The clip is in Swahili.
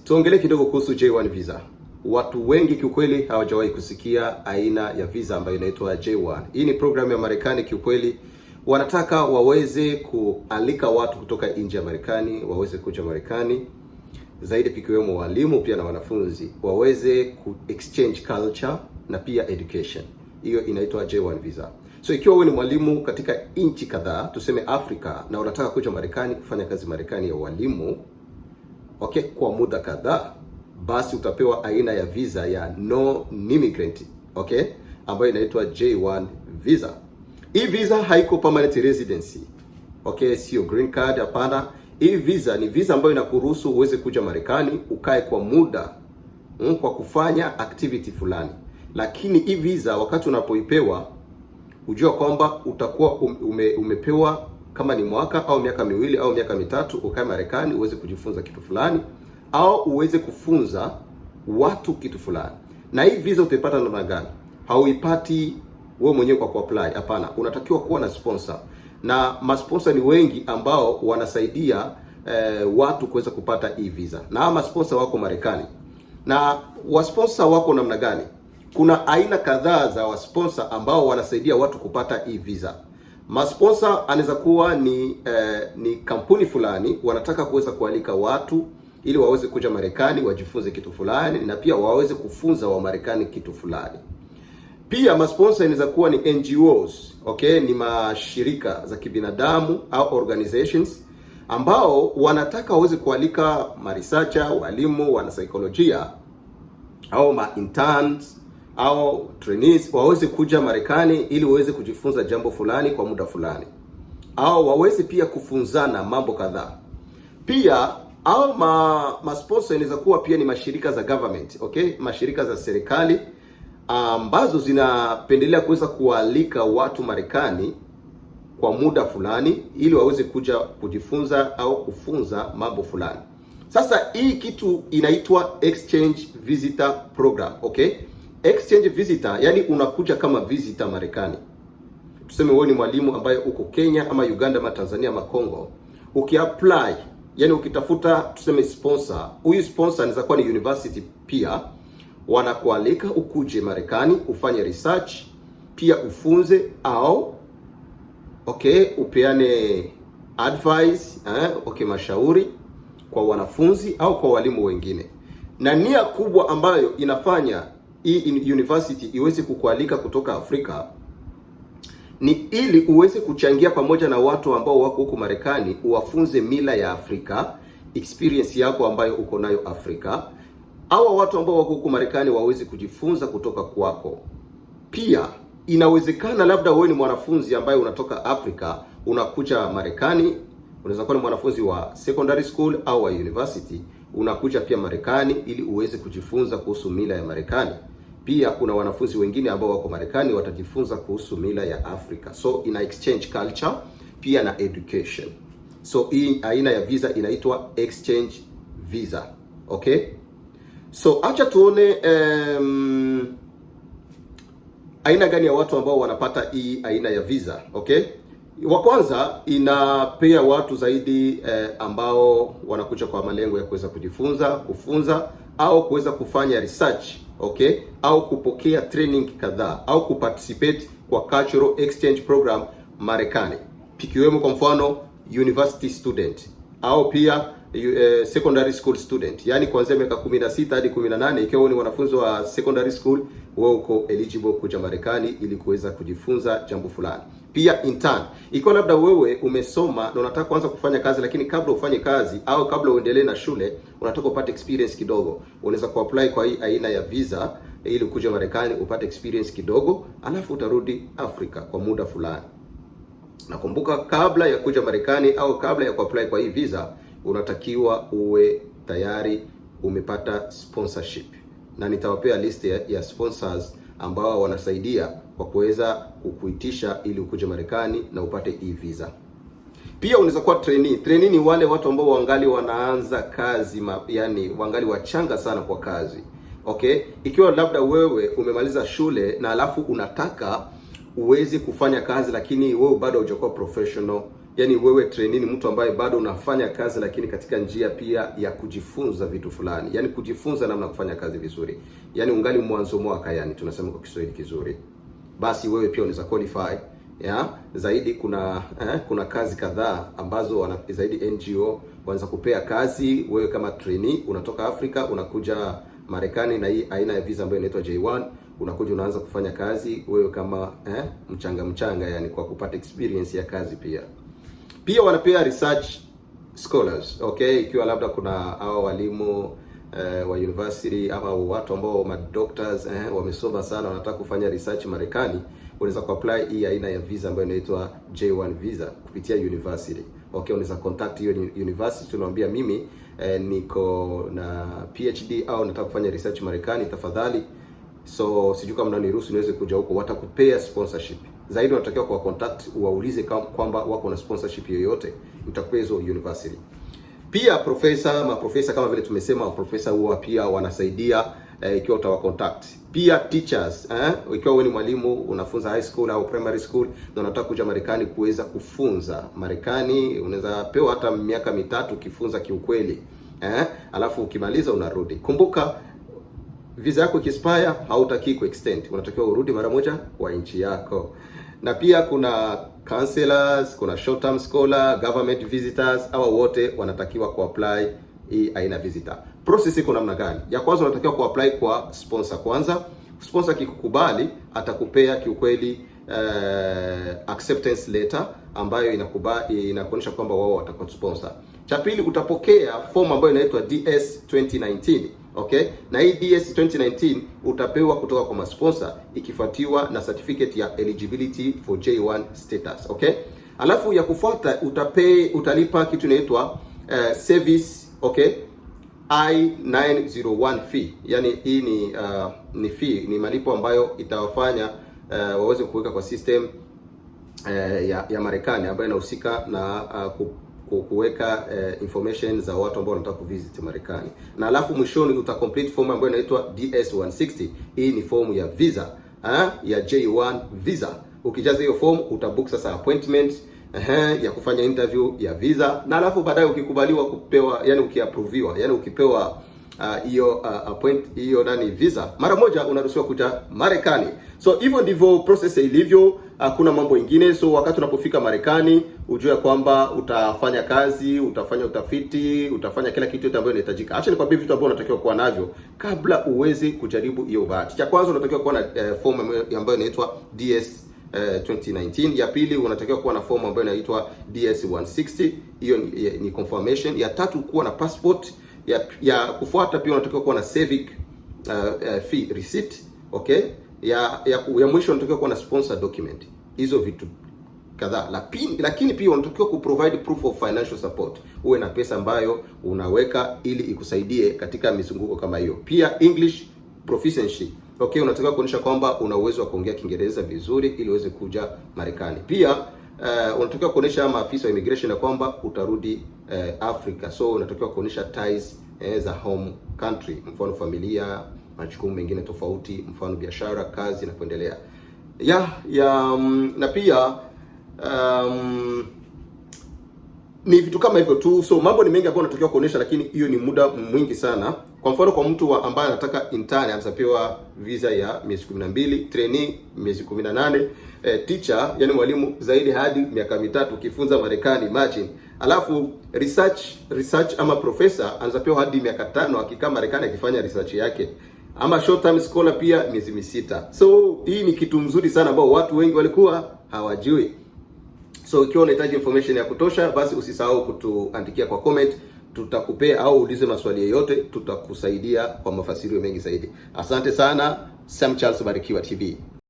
Tuongelee kidogo kuhusu J1 visa. Watu wengi kiukweli hawajawahi kusikia aina ya visa ambayo inaitwa J1. Hii ni programu ya Marekani kiukweli. Wanataka waweze kualika watu kutoka nje ya Marekani, waweze kuja Marekani, zaidi pikiwemo walimu pia na wanafunzi, waweze ku exchange culture na pia education. Hiyo inaitwa J1 visa. So ikiwa wewe ni mwalimu katika nchi kadhaa, tuseme Afrika, na unataka kuja Marekani kufanya kazi Marekani ya walimu, okay, kwa muda kadhaa, basi utapewa aina ya visa ya non-immigrant, okay, ambayo inaitwa J1 visa. Hii visa haiko permanent residency, okay, sio green card, hapana. Hii visa ni visa ambayo inakuruhusu uweze kuja Marekani ukae kwa muda kwa kufanya activity fulani. Lakini hii visa wakati unapoipewa, ujua kwamba utakuwa umepewa kama ni mwaka au miaka miwili au miaka mitatu ukae Marekani uweze kujifunza kitu fulani au uweze kufunza watu kitu fulani. Na hii visa utaipata namna gani? Hauipati wewe mwenyewe kwa kuapply, hapana. Unatakiwa kuwa na sponsor. Na masponsor ni wengi ambao wanasaidia watu kuweza kupata hii visa. Na masponsor wako Marekani. Na wasponsor wako namna gani? Kuna aina kadhaa za wasponsor ambao wanasaidia watu kupata hii visa. Masponsor anaweza kuwa ni kampuni fulani wanataka kuweza kualika watu ili waweze kuja Marekani wajifunze kitu fulani na pia waweze kufunza wa Marekani kitu fulani. Pia masponsor inaweza kuwa ni NGOs, okay, ni mashirika za kibinadamu au organizations ambao wanataka waweze kualika researcher, walimu, wanasaikolojia au interns au trainees waweze kuja Marekani ili waweze kujifunza jambo fulani kwa muda fulani, au waweze pia kufunzana mambo kadhaa. Pia au masponsor inaweza kuwa pia ni mashirika za government, okay, mashirika za serikali ambazo zinapendelea kuweza kualika watu Marekani kwa muda fulani ili waweze kuja kujifunza au kufunza mambo fulani. Sasa hii kitu inaitwa exchange visitor program, okay? Exchange visitor, yani unakuja kama visitor Marekani. Tuseme wewe ni mwalimu ambaye uko Kenya ama Uganda ama Tanzania ama Congo. Ukiapply, yani ukitafuta tuseme sponsor, huyu sponsor anaweza kuwa ni university pia, wanakualika ukuje Marekani ufanye research, pia ufunze au okay, upeane advice, okay, mashauri kwa wanafunzi au kwa walimu wengine. Na nia kubwa ambayo inafanya hii university iweze kukualika kutoka Afrika ni ili uweze kuchangia pamoja na watu ambao wako huko Marekani, uwafunze mila ya Afrika, experience yako ambayo uko nayo Afrika. Hawa watu ambao wako huko Marekani waweze kujifunza kutoka kwako. Pia inawezekana labda wewe ni mwanafunzi ambaye unatoka Afrika, unakuja Marekani, unaweza kuwa ni mwanafunzi wa secondary school au wa university, unakuja pia Marekani ili uweze kujifunza kuhusu mila ya Marekani. Pia kuna wanafunzi wengine ambao wako Marekani watajifunza kuhusu mila ya Afrika. So ina exchange culture pia na education. So hii aina ya visa inaitwa exchange visa. Okay? So acha tuone aina gani ya watu ambao wanapata hii aina ya visa, okay? Wa kwanza inapea watu zaidi ambao wanakuja kwa malengo ya kuweza kujifunza, kufunza au kuweza kufanya research, okay? Au kupokea training kadhaa au kuparticipate kwa cultural exchange program Marekani. Pikiwemo kwa mfano university student au pia secondary school student, yani kuanzia miaka 16 hadi 18. Ikiwa ni wanafunzi wa secondary school, wewe uko eligible kuja Marekani ili kuweza kujifunza jambo fulani. Pia intern, ikiwa labda wewe umesoma na unataka kuanza kufanya kazi, lakini kabla ufanye kazi au kabla uendelee na shule unataka upate experience kidogo, unaweza kuapply kwa hii aina ya visa ili kuja Marekani upate experience kidogo, alafu utarudi Afrika kwa muda fulani. Nakumbuka kabla ya kuja Marekani au kabla ya kuapply kwa hii visa, unatakiwa uwe tayari umepata sponsorship, na nitawapea list ya sponsors ambao wanasaidia kwa kuweza kukuitisha ili ukuje Marekani na upate hii visa. Pia unaweza kuwa trainee. Trainee ni wale watu ambao wangali wanaanza kazi, yani wangali wachanga sana kwa kazi, okay? Ikiwa labda wewe umemaliza shule na alafu unataka uweze kufanya kazi lakini wewe bado hujakuwa professional, yani wewe trainee ni mtu ambaye bado unafanya kazi, lakini katika njia pia ya kujifunza vitu fulani, yani kujifunza namna kufanya kazi vizuri, yani ungali mwanzo mwaka, yani tunasema kwa Kiswahili kizuri, basi wewe pia unaweza qualify. Zaidi kuna kazi kadhaa ambazo zaidi NGO wanaweza kupea kazi wewe kama trainee. Unatoka Afrika unakuja Marekani na hii aina ya visa ambayo inaitwa J1, unakuja unaanza kufanya kazi wewe kama mchanga, yani kwa kupata experience ya kazi. Pia wanapea research scholars, okay, ikiwa labda kuna hao walimu wa university ama watu ambao madoctors wamesoma sana, wanataka kufanya research Marekani, unaweza kuapply hii aina ya visa ambayo inaitwa J1 visa kupitia university. Okay, unaweza contact hiyo university, tunawaambia mimi niko na PhD au nataka kufanya research Marekani, tafadhali, so sijui kama mnaniruhusu niweze kuja huko. Watakupea sponsorship. Zaidi unatakiwa kwa contact uwaulize kwamba wako na sponsorship yoyote, utakupea hizo university. Pia maprofesa kama vile tumesema, maprofesa huwa pia wanasaidia ikiwa utawa contact. Pia teachers, ikiwa wewe ni mwalimu unafunza high school au primary school na unataka kuja Marekani kuweza kufunza Marekani, unaweza pewa hata miaka 3 ukifunza kiukweli. Alafu ukimaliza unarudi. Kumbuka visa yako ikispire hautaki ku-extend, unatakiwa urudi mara moja kwa nchi yako. Na pia kuna counselors, kuna short term scholar, government visitors, au wote wanatakiwa ku-apply hii aina visitor. Process iko namna gani? Ya kwanza unatakiwa ku-apply kwa sponsor kwanza. Sponsor kikukubali atakupea kiukweli acceptance letter ambayo inakuonyesha kwamba wao watakusponsor. Cha pili, utapokea form ambayo inaitwa DS 2019. Okay? Na hii DS 2019 utapewa kutoka kwa sponsor ikifuatiwa na certificate ya eligibility for J1 status. Okay? Alafu ya kufuata utalipa kitu inaitwa service, okay? I-901 fee. Yani hii ni fee, ni malipo ambayo itawafanya waweze kuweka kwa system ya Marekani ambayo inahusika na kuweka information za watu ambao wanataka kuvisit Marekani. Na alafu mwishoni utacomplete form ambayo inaitwa DS 160. Hii ni form ya visa ya J1 visa. Ukijaza hiyo form utabook sasa appointment ya kufanya interview ya visa, na alafu baadaye ukikubaliwa kupewa, yani ukiapproviwa, yani ukipewa hiyo visa, mara moja unaruhusiwa kuja Marekani. So hivyo ndivyo process ilivyo, hakuna mambo ingine. So wakati unapofika Marekani ujue kwamba utafanya kazi, utafanya utafiti, utafanya kila kitu ambacho inahitajika. Acha nikwambie vitu ambavyo unatakiwa kuwa navyo kabla uweze kujaribu hiyo bahati. Cha kwanza unatakiwa kuwa na form ambayo inaitwa DS 2019. Ya pili unatakiwa kuwa na form ambayo inaitwa DS 160. Hiyo ni confirmation. Ya tatu kuwa na passport. Ya kufuata pia unatakiwa kuwa na civic fee receipt. Okay? Ya mwisho unatakiwa kuwa na sponsor document. Hizo vitu kadhaa. Lakini pia unatakiwa kuprovide proof of financial support. Uwe na pesa ambayo unaweka ili ikusaidie katika mizunguko kama hiyo. Pia English proficiency. Okay, unatakiwa kuonyesha kwamba una uwezo wa kuongea Kiingereza vizuri ili uweze kuja Marekani. Pia unatakiwa kuonyesha maafisa wa immigration na kwamba utarudi Africa. So unatakiwa kuonyesha ties za home country, mfano familia, majukumu mengine tofauti, mfano biashara, kazi na kuendelea. Na pia ni vitu kama hivyo tu. So mambo ni mengi ambayo unatakiwa kuonyesha, lakini hiyo ni muda mwingi sana. Kwa mfano kwa mtu ambaye anataka intern anapewa visa ya miezi 12, trainee miezi 18, teacher yani mwalimu zaidi hadi miaka 3 ukifunza Marekani, imagine. Alafu research ama professor anapewa hadi miaka 5 akikaa Marekani akifanya research yake. Ama short term scholar pia miezi 6. So hii ni kitu mzuri sana ambao watu wengi walikuwa hawajui. So ikiwa unahitaji information ya kutosha, basi usisahau kutuandikia kwa comment, tutakupea au ulize maswali yoyote, tutakusaidia kwa mafasirio mengi zaidi. Asante sana. Sam Charles, Barikiwa TV.